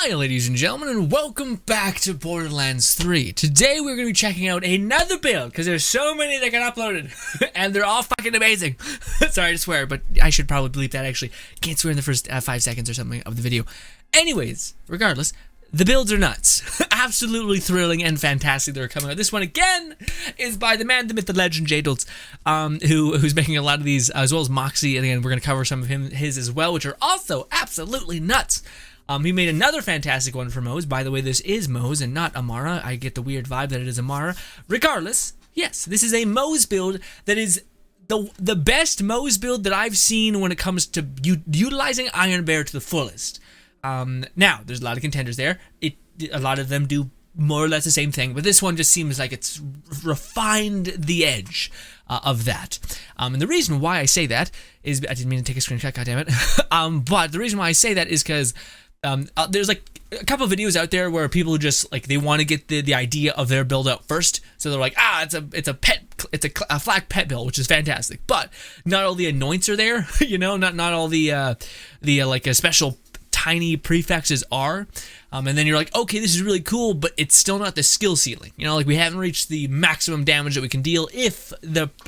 Hi ladies and gentlemen, and welcome back to Borderlands 3. Today we're going to be checking out another build, because there's so many that got uploaded, and they're all fucking amazing. Sorry to swear, but I should probably bleep that actually. Can't swear in the first 5 seconds or something of the video. Anyways, regardless, the builds are nuts. Absolutely thrilling and fantastic that are coming out. This one again is by the man, the myth, the legend, Jadolts, who's making a lot of these, as well as Moxie, and again we're going to cover some of his as well, which are also absolutely nuts. He made another fantastic one for MOZE. By the way, this is MOZE and not Amara. I get the weird vibe that it is Amara. Regardless, yes, this is a MOZE build that is the best MOZE build that I've seen when it comes to utilizing Iron Bear to the fullest. Now, there's a lot of contenders there. A lot of them do more or less the same thing, but this one just seems like it's refined the edge of that. And the reason why I say that is, I didn't mean to take a screenshot, goddammit. But the reason why I say that is because there's like a couple of videos out there where people just like, they want to get the idea of their build out first, so they're like, it's a flak pet build, which is fantastic, but not all the anoints are there. You know, not all the like a special tiny prefixes are, and then you're like, okay, this is really cool, but it's still not the skill ceiling. You know, like we haven't reached the maximum damage that we can deal if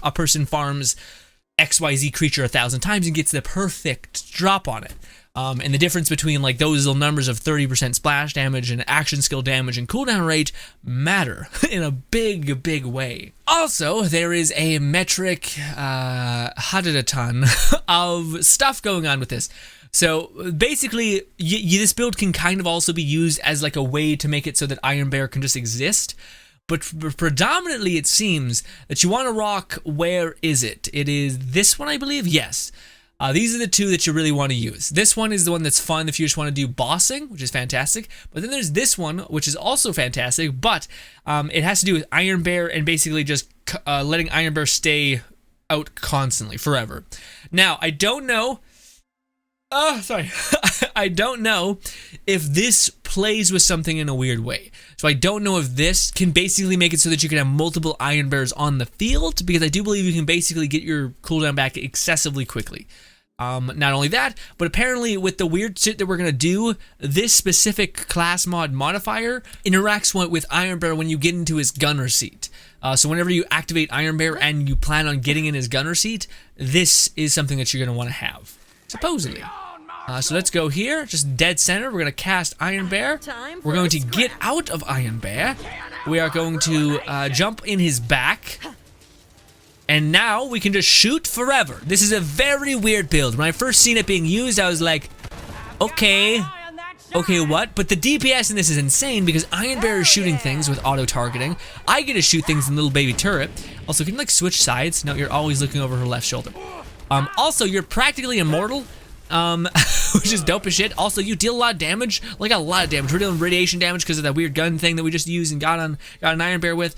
a person farms XYZ creature 1,000 times and gets the perfect drop on it. And the difference between like those little numbers of 30% splash damage and action skill damage and cooldown rate matter in a big way. Also, there is a metric ton of stuff going on with this. So basically, this build can kind of also be used as like a way to make it so that Iron Bear can just exist. But predominantly, it seems that you want to rock, where is it? It is this one, I believe? Yes. These are the two that you really want to use. This one is the one that's fun if you just want to do bossing, which is fantastic. But then there's this one, which is also fantastic, but it has to do with Iron Bear and basically just letting Iron Bear stay out constantly, forever. Now, I don't know... I don't know if this plays with something in a weird way. So I don't know if this can basically make it so that you can have multiple Iron Bears on the field, because I do believe you can basically get your cooldown back excessively quickly. Not only that, but apparently with the weird shit that we're going to do, this specific class mod modifier interacts with Iron Bear when you get into his gunner seat. So whenever you activate Iron Bear and you plan on getting in his gunner seat, this is something that you're going to want to have, supposedly. So let's go here, just dead center. We're going to cast Iron Bear. We're going to get out of Iron Bear. We are going to jump in his back. And now we can just shoot forever. This is a very weird build. When I first seen it being used, I was like, okay, what? But the DPS in this is insane because Iron Bear is shooting things with auto-targeting. I get to shoot things in Little Baby Turret. Also, can you like switch sides? No, you're always looking over her left shoulder. Also, you're practically immortal. Which is dope as shit. Also, you deal a lot of damage, like a lot of damage. We're dealing radiation damage because of that weird gun thing that we just used and got an Iron Bear with.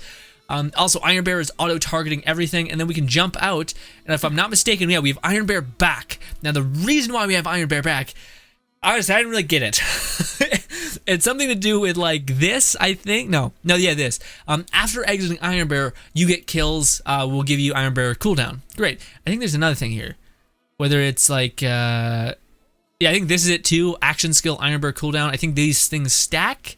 Also, Iron Bear is auto-targeting everything, and then we can jump out, and if I'm not mistaken, yeah, we have Iron Bear back. Now, the reason why we have Iron Bear back, honestly, I didn't really get it. It's something to do with, like, this, I think. This. After exiting Iron Bear, you get kills. We'll give you Iron Bear cooldown. Great. I think there's another thing here. Whether it's like, yeah, I think this is it too. Action skill, Iron Bear cooldown. I think these things stack.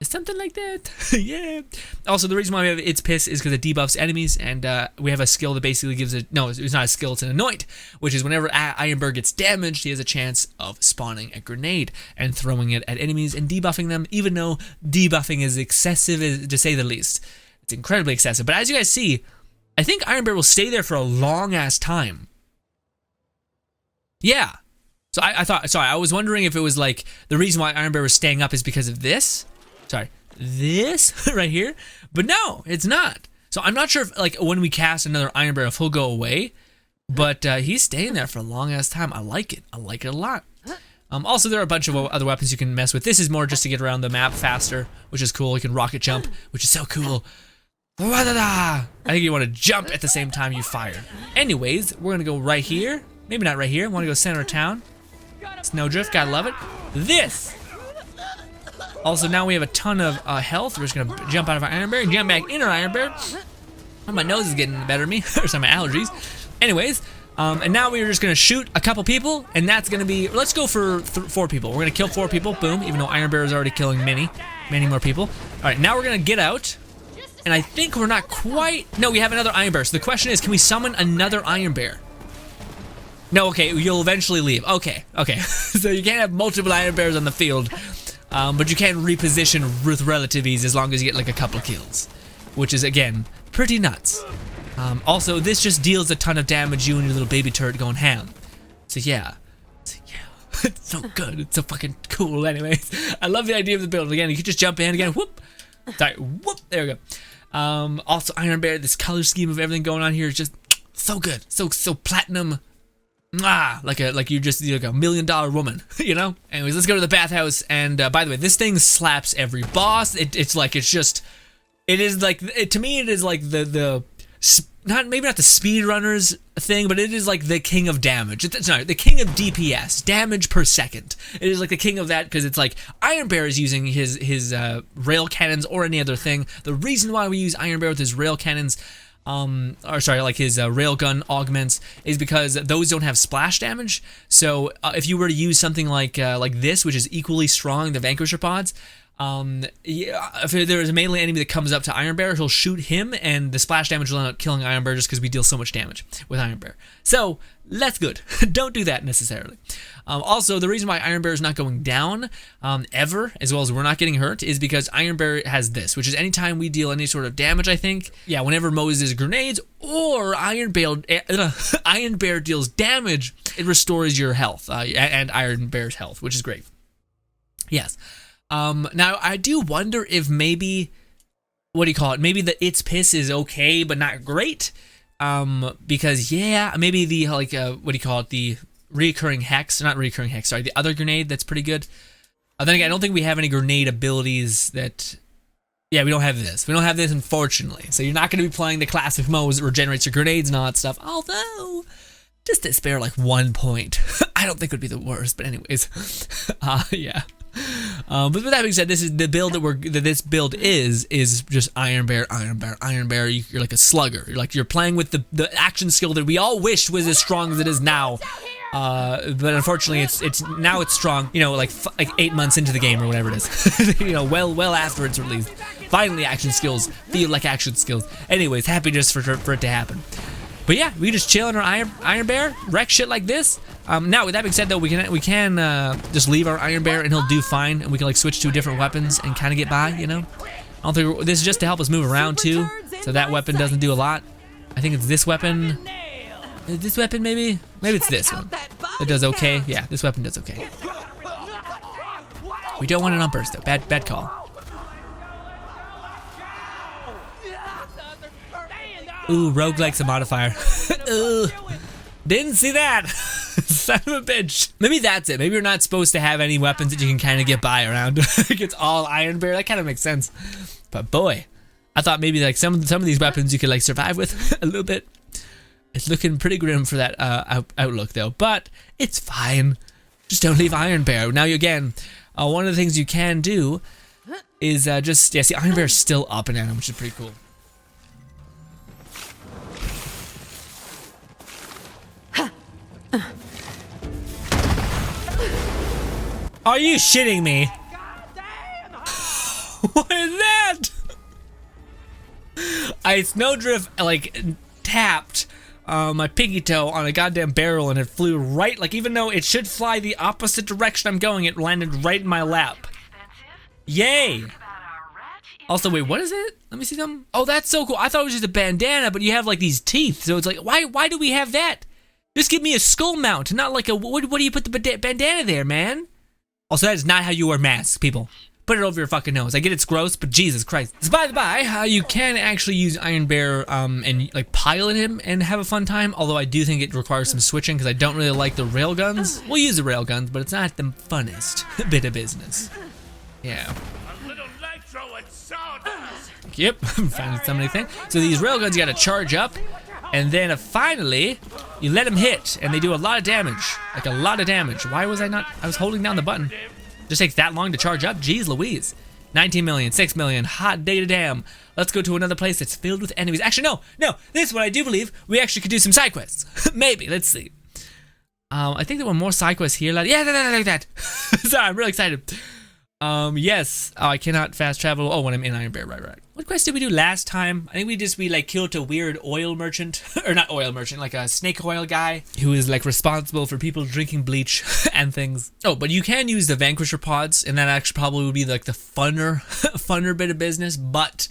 It's something like that. Yeah. Also, the reason why we have It's Piss is because it debuffs enemies, and we have a skill that basically gives it. No, it's not a skill, it's an anoint, which is whenever Iron Bear gets damaged, he has a chance of spawning a grenade and throwing it at enemies and debuffing them, even though debuffing is excessive, to say the least. It's incredibly excessive. But as you guys see, I think Iron Bear will stay there for a long ass time. Yeah, so I was wondering if it was like, the reason why Iron Bear was staying up is because of this, this right here, but no, it's not. So I'm not sure if, like, when we cast another Iron Bear, if he'll go away, but he's staying there for a long ass time. I like it a lot. Also, there are a bunch of other weapons you can mess with. This is more just to get around the map faster, which is cool. You can rocket jump, which is so cool. I think you want to jump at the same time you fire. Anyways, we're gonna go right here. Maybe not right here. I want to go center of town. Snowdrift, gotta love it. This! Also, now we have a ton of health. We're just gonna jump out of our Iron Bear and jump back in our Iron Bear. Oh, my nose is getting the better of me. Or some allergies. Anyways, And now we're just gonna shoot a couple people, and that's gonna be, let's go for 4 people. We're gonna kill 4 people, boom, even though Iron Bear is already killing many more people. All right, now we're gonna get out, and I think we're not quite, no, we have another Iron Bear. So the question is, can we summon another Iron Bear? No, okay, you'll eventually leave. Okay. So you can't have multiple Iron Bears on the field, but you can reposition with relative ease as long as you get like a couple kills, which is, again, pretty nuts. Also, this just deals a ton of damage, you and your little baby turret going ham. So yeah. It's so good. It's so fucking cool anyways. I love the idea of the build. Again, you can just jump in again. Whoop. Sorry. Whoop. There we go. Also, Iron Bear, this color scheme of everything going on here is just so good. So platinum. Like you're just like a $1 million woman, you know? Anyways, let's go to the bathhouse. And by the way, this thing slaps every boss. To me, it is like maybe not the speedrunners thing, but it is like the king of damage. Sorry, the king of DPS, damage per second. It is like the king of that because it's like Iron Bear is using his rail cannons or any other thing. The reason why we use Iron Bear with his rail cannons, like his railgun augments, is because those don't have splash damage. So if you were to use something like this, which is equally strong, the Vanquisher pods, if there is a melee enemy that comes up to Iron Bear, he'll shoot him, and the splash damage will end up killing Iron Bear just because we deal so much damage with Iron Bear. So that's good. Don't do that necessarily. Also, the reason why Iron Bear is not going down ever, as well as we're not getting hurt, is because Iron Bear has this, which is anytime we deal any sort of damage, I think, whenever MOZE's grenades or Iron Bear deals damage, it restores your health and Iron Bear's health, which is great. Yes. Now I do wonder if maybe, maybe the It's Piss is okay, but not great. Because maybe the, the recurring hex, the other grenade, that's pretty good. Then again, I don't think we have any grenade abilities that, we don't have this. We don't have this, unfortunately. So you're not going to be playing the classic MOZE that regenerates your grenades and all that stuff. Although, just to spare like 1 point, I don't think it would be the worst, but anyways, yeah. But with that being said, this is the build this build is just Iron Bear. You're like a slugger. You're playing with the action skill that we all wished was as strong as it is now. But unfortunately, it's now strong. Like 8 months into the game or whatever it is. Well after it's released. Finally, action skills feel like action skills. Anyways, happy just for it to happen. But yeah, we just chill in our Iron Bear, wreck shit like this. Now, with that being said, though, we can just leave our Iron Bear and he'll do fine, and we can like switch to different weapons and kind of get by, I don't think this is just to help us move around too, so that weapon doesn't do a lot. I think it's this weapon. Is this weapon maybe? Maybe it's this one. It does okay. Yeah, this weapon does okay. We don't want an unburst though. Bad call. Ooh, roguelike's a modifier. Ooh, didn't see that. Son of a bitch. Maybe that's it. Maybe you're not supposed to have any weapons that you can kind of get by around. It's all Iron Bear. That kind of makes sense. But boy, I thought maybe like some of these weapons you could like survive with a little bit. It's looking pretty grim for that outlook though. But it's fine. Just don't leave Iron Bear. Now again, one of the things you can do is see, Iron Bear's still up and at him, which is pretty cool. Are you shitting me? What is that? I snowdrift like tapped my pinky toe on a goddamn barrel and it flew right, like even though it should fly the opposite direction I'm going, it landed right in my lap. Yay! Also, wait, what is it? Let me see them. Oh, that's so cool. I thought it was just a bandana, but you have like these teeth, so it's like, why do we have that? Just give me a skull mount, not like a, what do you put the bandana there, man? Also, that is not how you wear masks, people. Put it over your fucking nose. I get it's gross, but Jesus Christ. So by the by, you can actually use Iron Bear and like pilot him and have a fun time, although I do think it requires some switching because I don't really like the railguns. We'll use the railguns, but it's not the funnest bit of business. Yeah. A little nitro and sawdust. Yep, finding so many things. So these railguns you gotta charge up, and then finally, you let them hit, and they do a lot of damage. Like a lot of damage. Why was I not? I was holding down the button. Just takes that long to charge up? Jeez Louise. 19 million, 6 million, hot data damn. Let's go to another place that's filled with enemies. Actually, no, this one I do believe we actually could do some side quests. Maybe, let's see. I think there were more side quests here. Yeah, like that. Sorry, I'm really excited. Yes. Oh, I cannot fast travel. Oh, when I'm in Iron Bear, right. What quest did we do last time? I think we like killed a weird oil merchant, or not oil merchant, like a snake oil guy who is like responsible for people drinking bleach and things. Oh, but you can use the Vanquisher pods, and that actually probably would be like the funner bit of business. But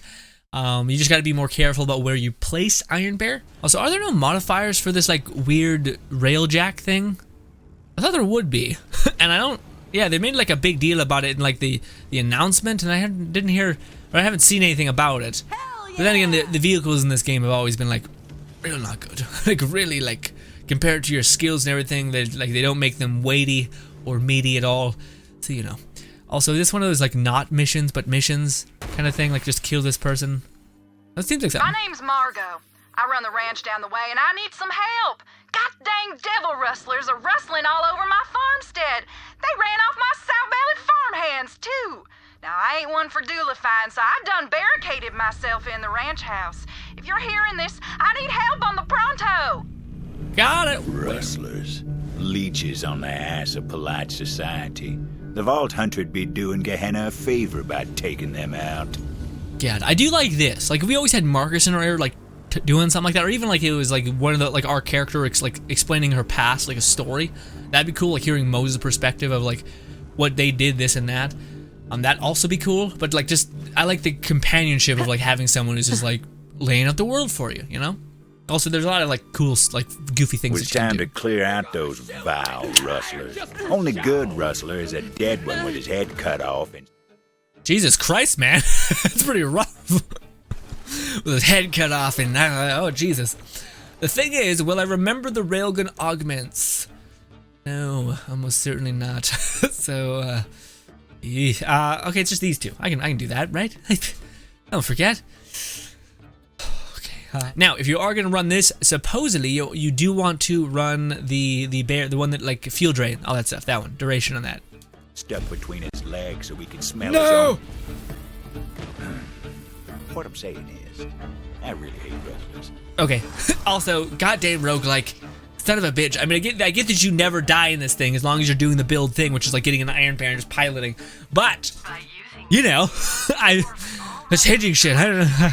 you just got to be more careful about where you place Iron Bear. Also, are there no modifiers for this like weird railjack thing? I thought there would be, and I don't. Yeah, they made like a big deal about it in like the announcement, and I didn't hear, or I haven't seen anything about it. Yeah. But then again, the vehicles in this game have always been like real not good. Like really like compared to your skills and everything, they don't make them weighty or meaty at all. So you know. Also, this one of those like not missions but missions kind of thing, like just kill this person. That seems like something. My name's Margot. I run the ranch down the way, and I need some help. God dang devil rustlers are rustling all over my farmstead. They ran off my sow-bellied farmhands, too. Now, I ain't one for doolifying, so I done barricaded myself in the ranch house. If you're hearing this, I need help on the pronto. Got it. Rustlers. Leeches on the ass of polite society. The Vault Hunter'd be doing Gehenna a favor by taking them out. God, I do like this. Like, if we always had Marcus in our ear, like, doing something like that, or even like it was like one of the like our character like explaining her past, like a story. That'd be cool, like hearing Moze's perspective of like what they did, this and that. That'd also be cool. But like just I like the companionship of like having someone who's just like laying out the world for you, you know? Also, there's a lot of like cool, like goofy things. It's time to clear out those vile rustlers. Only good rustler is a dead one with his head cut off. And Jesus Christ, man, that's pretty rough. With his head cut off and oh Jesus. The thing is, will I remember the railgun augments? No, almost certainly not. So okay, it's just these two. I can do that, right? Don't forget. Okay. Now, if you are gonna run this, supposedly you do want to run the bear, the one that like field drain, all that stuff. That one, duration on that. Stuck between his legs so we can smell his own. What I'm saying is, I really hate rustlers. Okay. Also, goddamn roguelike, son of a bitch. I mean, I get that you never die in this thing as long as you're doing the build thing, which is like getting an Iron Bear and just piloting. But you know, I was hedging shit. I don't know.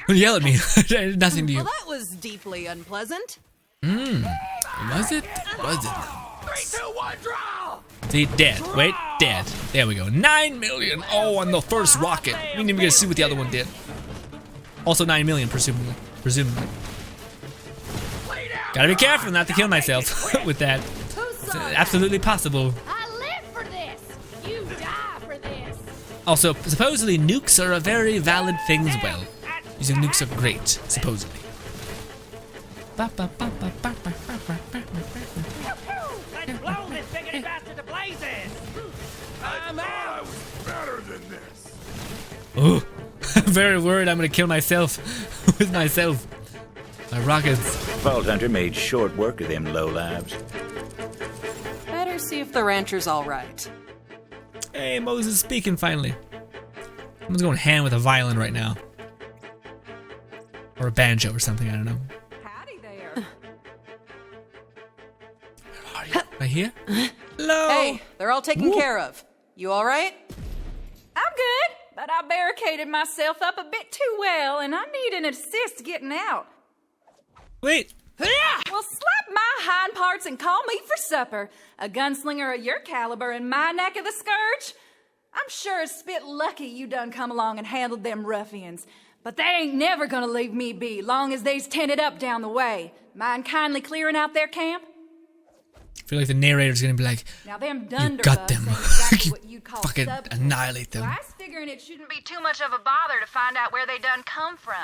Don't yell at me. I did nothing to you. Well, that was deeply unpleasant. Was it? Was it? 3, 2, 1, draw! See, dead. Wait, dead. There we go. 9 million. Oh, on the first rocket. We didn't even get to see what the other one did. Also 9 million, presumably. Gotta be careful not to kill myself with that. It's absolutely possible. I live for this. You die for this. Also, supposedly nukes are a very valid thing as well. Using nukes are great, supposedly. Let's blow this biggity bastard to blazes! I'm out! I was better than this! Oh, I'm very worried I'm gonna kill myself with myself. My rockets. Vault Hunter made short work of them lowlives. Better see if the rancher's all right. Hey, MOZE is speaking finally. Someone's going hand with a violin right now. Or a banjo or something, I don't know. Howdy there. Where are you? Right here? Hello! Hey, they're all taken care of. You all right? I'm good, but I barricaded myself up a bit too well, and I need an assist getting out. Wait. Well, slap my hind parts and call me for supper. A gunslinger of your caliber in my neck of the scourge? I'm sure it's spit lucky you done come along and handled them ruffians. But they ain't never gonna leave me be, long as they's tented up down the way. Mind kindly clearing out their camp? I feel like the narrator's gonna be like, now them you got them. exactly what you'd call fucking substance. annihilate them. So I was figuring it shouldn't be too much of a bother to find out where they done come from.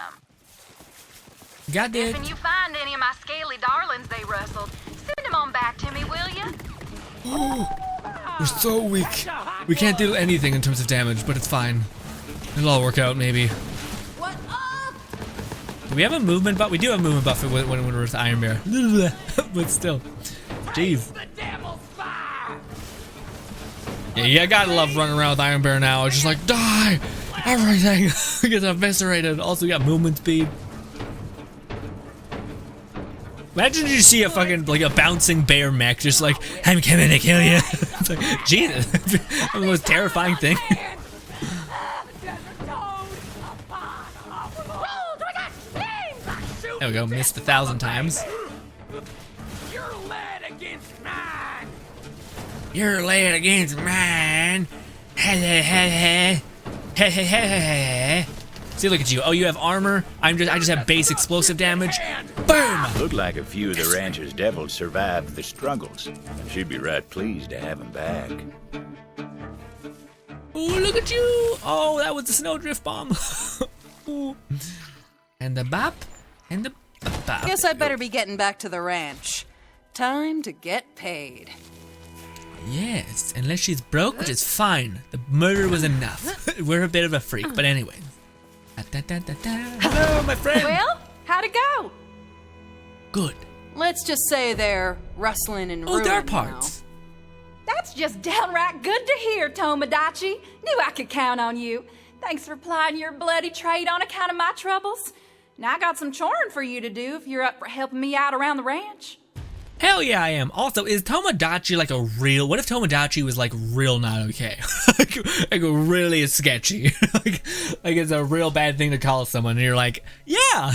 Got it. If you find any of my scaly darlings they rustled, send them on back to me, will you? We're so weak. We can't do anything in terms of damage, but it's fine. It'll all work out, maybe. What up? Do we have a movement buff? We do have a movement buff when we're with Iron Bear. But still. Jeez. The devil's fire! Yeah, you gotta love running around with Iron Bear now. It's just like, die! Everything gets eviscerated. Also, got movement speed. Imagine you see a fucking, like, a bouncing bear mech just like, I'm coming to kill you. It's like, Jesus. That's the most terrifying thing. There we go, missed 1,000 times. You're led against mine. You're laid against mine. See, look at you. Oh, you have armor. I just have base explosive damage. Boom! Looked like a few of the rancher's devils survived the struggles. She'd be right pleased to have him back. Ooh, look at you! Oh, that was the snowdrift bomb. Ooh. And the bop, and the bop. Guess I better be getting back to the ranch. Time to get paid. Yes, unless she's broke, which is fine. The murder was enough. We're a bit of a freak, but anyway. Hello, my friend. Well, how'd it go? Good. Let's just say they're rustling and Oh, ruined there are now. parts. That's just downright good to hear, Tomodachi. Knew I could count on you. Thanks for plying your bloody trade on account of my troubles. Now I got some choring for you to do if you're up for helping me out around the ranch. Hell yeah, I am. Also, is Tomodachi like a real... What if Tomodachi was like real not okay? like really sketchy. like it's a real bad thing to call someone and you're like, yeah,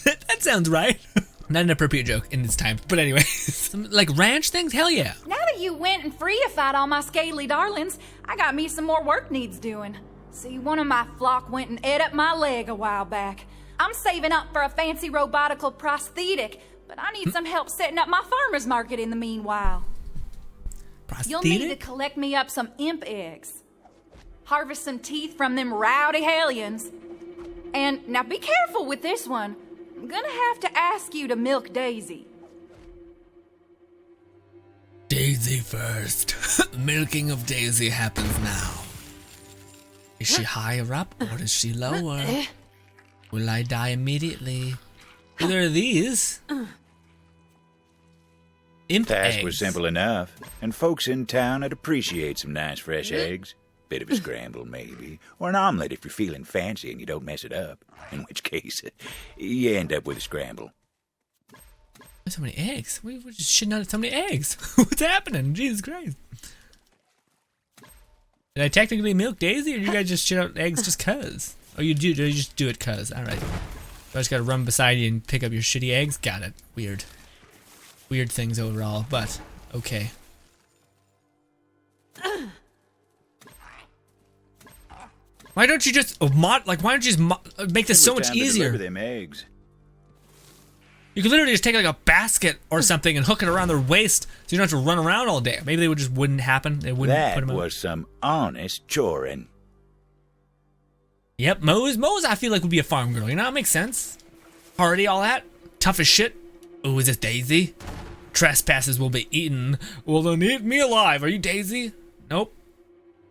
that sounds right. Not an appropriate joke in this time. But anyway, like ranch things? Hell yeah. Now that you went and freeified all my scaly darlings, I got me some more work needs doing. See, one of my flock went and ate up my leg a while back. I'm saving up for a fancy robotical prosthetic, but I need some help setting up my farmer's market in the meanwhile. Prosthetic? You'll need to collect me up some imp eggs. Harvest some teeth from them rowdy hellions. And now be careful with this one. I'm gonna have to ask you to milk Daisy. Daisy first. Milking of Daisy happens now. Is she higher up or is she lower? Will I die immediately? Either of these. Imp Task eggs. was simple enough, and folks in town would appreciate some nice fresh eggs. Bit of a scramble, maybe, or an omelet if you're feeling fancy and you don't mess it up. In which case, you end up with a scramble. So many eggs. We're just shitting out so many eggs. What's happening? Jesus Christ. Did I technically milk Daisy, or do you guys just shit out eggs just cuz? Oh, you just do it cuz. Alright. So I just gotta run beside you and pick up your shitty eggs? Got it. Weird. Weird things overall, but okay. Why don't you just why don't you just make this so much Time to easier? deliver them eggs. You could literally just take like a basket or something and hook it around their waist so you don't have to run around all day. Maybe they wouldn't happen. They wouldn't put That them out. was some honest chorin'. Yep, MOZE I feel like would be a farm girl. You know, it makes sense. Party, all that. Tough as shit. Oh, is this Daisy? Trespassers will be eaten. Well, then eat me alive. Are you Daisy? Nope.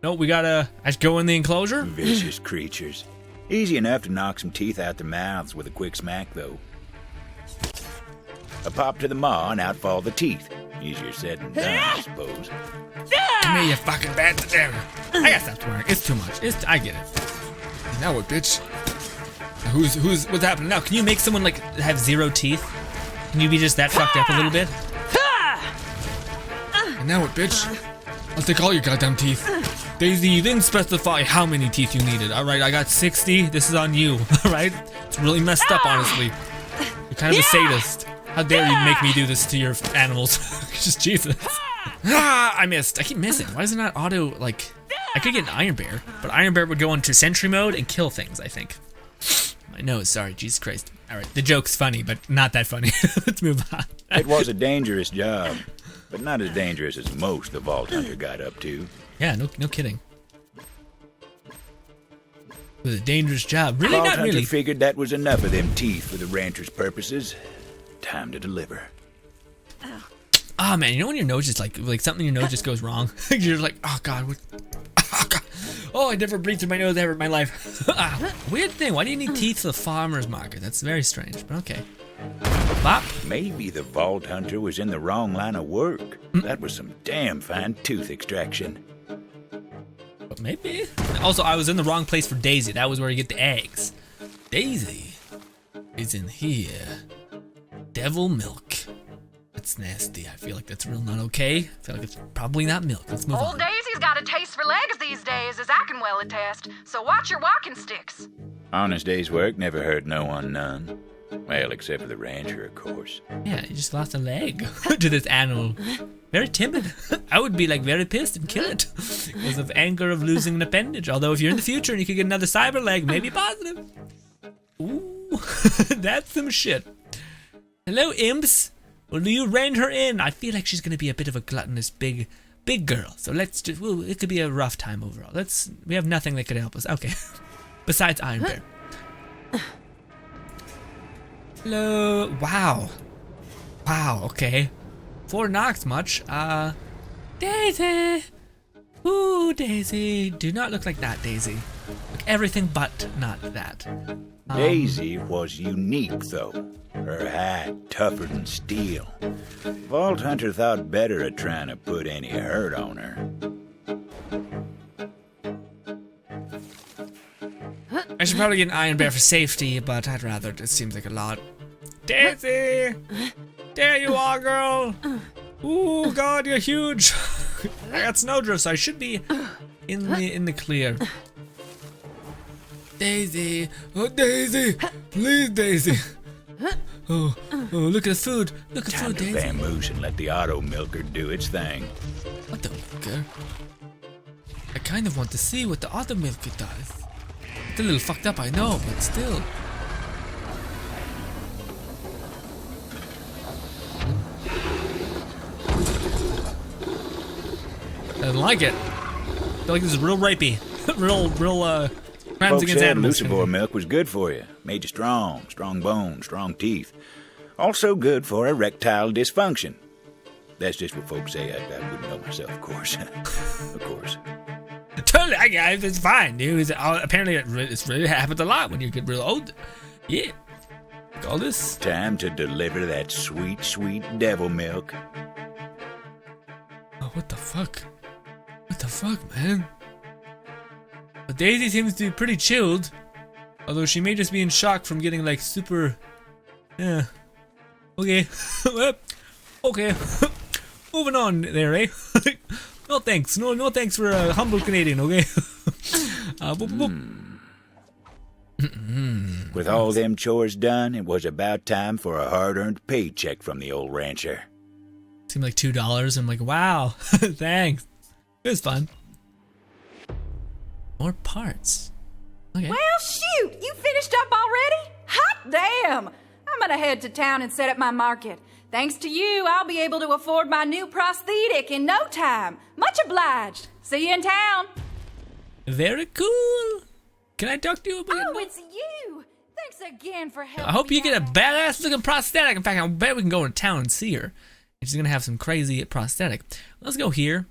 Nope, we gotta... I should go in the enclosure? Vicious creatures. Easy enough to knock some teeth out their mouths with a quick smack, though. A pop to the maw and out fall the teeth. Easier said than done, I suppose. Come here, you fucking bad... There. I gotta stop swearing. It's too much. I get it. Now what, bitch? What's happening now? Can you make someone, like, have 0 teeth? Can you be just that fucked up a little bit? And now what, bitch? I'll take all your goddamn teeth. Daisy, you didn't specify how many teeth you needed. Alright, I got 60. This is on you. Alright? It's really messed up, honestly. You're kind of a sadist. How dare you make me do this to your animals? Just Jesus. I missed. I keep missing. Why is it not auto, like... I could get an Iron Bear, but Iron Bear would go into sentry mode and kill things, I think. My nose, sorry, Jesus Christ. Alright, the joke's funny, but not that funny. Let's move on. It was a dangerous job, but not as dangerous as most the Vault Hunter got up to. Yeah, no kidding. It was a dangerous job. Really, Vault not Hunter really. figured that was enough of them teeth for the rancher's purposes. Time to deliver. Oh man, you know when your nose just like something in your nose just goes wrong? You're like, oh god, what? Oh, god. Oh, I never breathed through my nose ever in my life. Weird thing, why do you need teeth for the farmer's market? That's very strange, but okay. Bop. Maybe the Vault Hunter was in the wrong line of work. That was some damn fine tooth extraction. maybe. Also, I was in the wrong place for Daisy. That was where you get the eggs. Daisy is in here. Devil milk. That's nasty. I feel like that's real not okay. I feel like it's probably not milk. Let's move Old on. Daisy's got a taste for legs these days, as I can well attest. So watch your walking sticks. Honest day's work never hurt no one none. Well, except for the rancher, of course. Yeah, you just lost a leg to this animal. Very timid. I would be like very pissed and kill it because of anger of losing an appendage. Although if you're in the future and you could get another cyber leg, maybe positive. Ooh, that's some shit. Hello, imps. Will you rein her in? I feel like she's gonna be a bit of a gluttonous big girl. So let's just. Well, it could be a rough time overall. We have nothing that could help us. Okay. Besides Iron Bear. Hello. Wow. Wow. Okay. 4 knocks much. Daisy. Ooh, Daisy. Do not look like that, Daisy. Look everything but not that. Daisy was unique, though. Her hide tougher than steel. Vault Hunter thought better of trying to put any hurt on her. I should probably get an Iron Bear for safety, but I'd rather. It seems like a lot. Daisy! There you are, girl! Ooh, God, you're huge! I got snowdrift, so I should be in the clear. Daisy! Oh, Daisy! Please, Daisy! Oh, look at the food! Look at the Time food, to Daisy! vamoose and let the auto milker do its thing. What the milker? I kind of want to see what the auto milker does. It's a little fucked up, I know, but still. I don't like it. I feel like this is real rapey. real crimes Folks against said animals. Lucivore milk was good for you. Made you strong bones, strong teeth. Also good for erectile dysfunction. That's just what folks say. I wouldn't know myself, of course. Of course. Totally, it's fine, dude. Apparently, it's really happens a lot when you get real old. Yeah. Like all this. Time to deliver that sweet, sweet devil milk. Oh, what the fuck? What the fuck, man? But Daisy seems to be pretty chilled. Although she may just be in shock from getting like super. Yeah. Okay. Okay. Moving on there, eh? No thanks. No thanks for a humble Canadian, okay? Boop, boop. With all them chores done, it was about time for a hard-earned paycheck from the old rancher. Seemed like $2. I'm like, wow, thanks. It was fun. More parts. Okay. Well, shoot! You finished up already? Hot damn! I'm gonna head to town and set up my market. Thanks to you, I'll be able to afford my new prosthetic in no time. Much obliged. See you in town. Very cool. Can I talk to you about it? Oh, it's you. Thanks again for helping. I hope you me get a out. badass looking prosthetic. In fact, I bet we can go into town and see her. And she's gonna have some crazy prosthetic. Let's go here.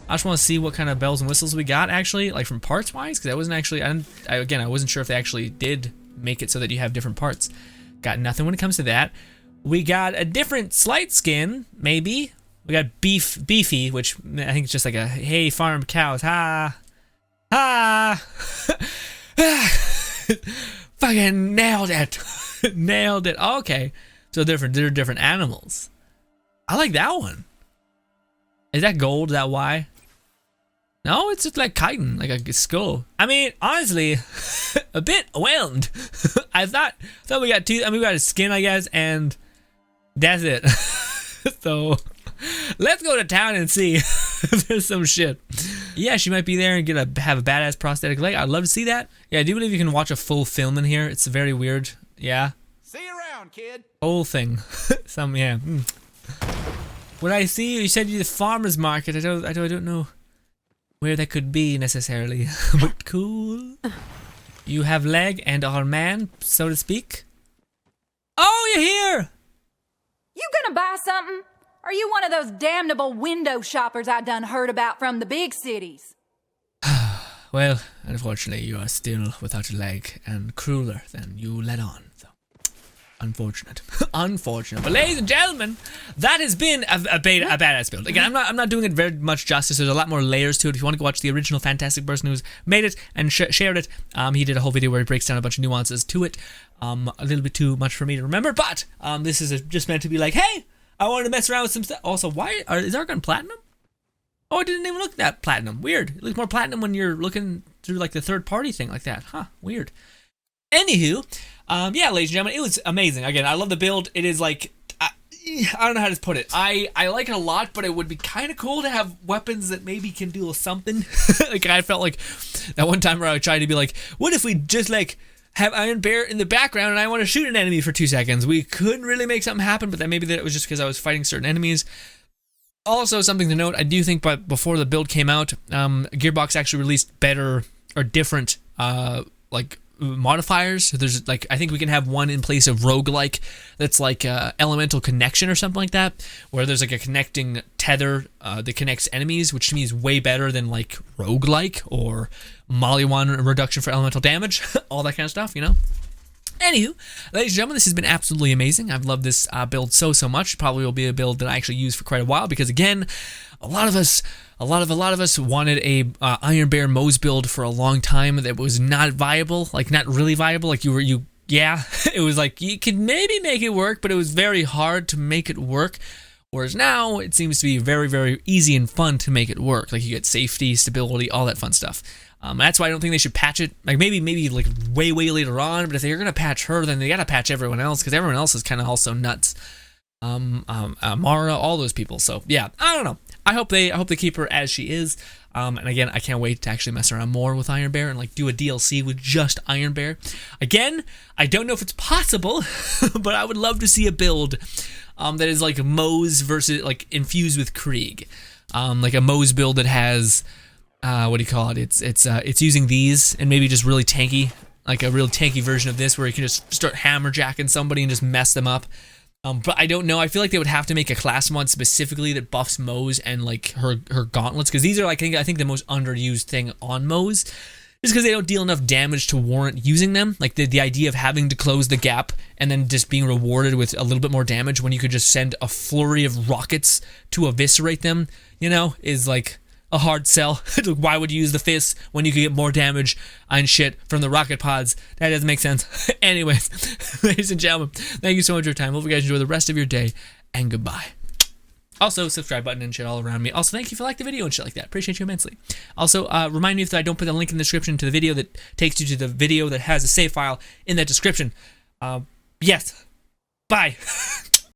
I just want to see what kind of bells and whistles we got, actually, like from parts wise, because I wasn't actually. I wasn't sure if they actually did make it so that you have different parts. Got nothing when it comes to that. We got a different slight skin, maybe. We got beefy, which I think is just like a hey farm cows, ha. Fucking nailed it. Nailed it. Okay. So they're different animals. I like that one. Is that gold? Is that why? No, it's just like chitin, like a skull. I mean, honestly, a bit whelmed. I thought we got two. I mean, we got a skin, I guess, and that's it. So let's go to town and see if there's some shit. Yeah, she might be there and have a badass prosthetic leg. I'd love to see that. Yeah, I do believe you can watch a full film in here. It's very weird. Yeah. See you around, kid. Whole thing. Yeah. What I see, you said you the farmer's market. I don't know where that could be necessarily, but cool. You have leg and are man, so to speak. Oh, you're here. You gonna buy something? Are you one of those damnable window shoppers I done heard about from the big cities? Well, unfortunately, you are still without a leg and crueler than you let on. So. Unfortunate. Unfortunate. But ladies and gentlemen, that has been a badass build. Again, I'm not doing it very much justice. There's a lot more layers to it. If you want to go watch the original fantastic person who's made it and shared it, he did a whole video where he breaks down a bunch of nuances to it. A little bit too much for me to remember, but this is just meant to be like, hey, I wanted to mess around with some stuff. Also, is our gun platinum? Oh, I didn't even look at that platinum. Weird. It looks more platinum when you're looking through like the third party thing like that. Huh, weird. Anywho, yeah, ladies and gentlemen, it was amazing. Again, I love the build. It is like, I don't know how to put it. I like it a lot, but it would be kind of cool to have weapons that maybe can do something. Like, I felt like that one time where I tried to be like, what if we just like have Iron Bear in the background and I want to shoot an enemy for 2 seconds? We couldn't really make something happen, but then maybe that it was just because I was fighting certain enemies. Also, something to note, I do think but before the build came out, Gearbox actually released better or different like modifiers. So there's like, I think we can have one in place of roguelike that's like elemental connection or something like that, where there's like a connecting tether that connects enemies, which to me is way better than like roguelike or Molly-1 reduction for elemental damage, all that kind of stuff, you know? Anywho, ladies and gentlemen, this has been absolutely amazing. I've loved this build so much. Probably will be a build that I actually use for quite a while because, again, a lot of us wanted a Iron Bear MOZE build for a long time that was not viable, like not really viable. Like yeah, it was like you could maybe make it work, but it was very hard to make it work. Whereas now it seems to be very, very easy and fun to make it work. Like you get safety, stability, all that fun stuff. That's why I don't think they should patch it. Like maybe like way later on. But if they're gonna patch her, then they gotta patch everyone else because everyone else is kind of also nuts. Mara, all those people. So yeah, I don't know. I hope they keep her as she is. And again, I can't wait to actually mess around more with Iron Bear and like do a DLC with just Iron Bear. Again, I don't know if it's possible, but I would love to see a build that is like MOZE versus like infused with Krieg. Like a MOZE build that has what do you call it? It's using these and maybe just really tanky, like a real tanky version of this where you can just start hammerjacking somebody and just mess them up. But I don't know. I feel like they would have to make a class mod specifically that buffs MOZE and like her gauntlets, because these are like I think the most underused thing on MOZE, just because they don't deal enough damage to warrant using them. Like the idea of having to close the gap and then just being rewarded with a little bit more damage when you could just send a flurry of rockets to eviscerate them, you know, is like a hard sell. Why would you use the fists when you could get more damage and shit from the rocket pods? That doesn't make sense. Anyways, ladies and gentlemen, thank you so much for your time. Hope you guys enjoy the rest of your day, and goodbye. Also, subscribe button and shit all around me. Also, thank you for liking the video and shit like that. Appreciate you immensely. Also, remind me if I don't put the link in the description to the video that takes you to the video that has a save file in that description. Yes. Bye.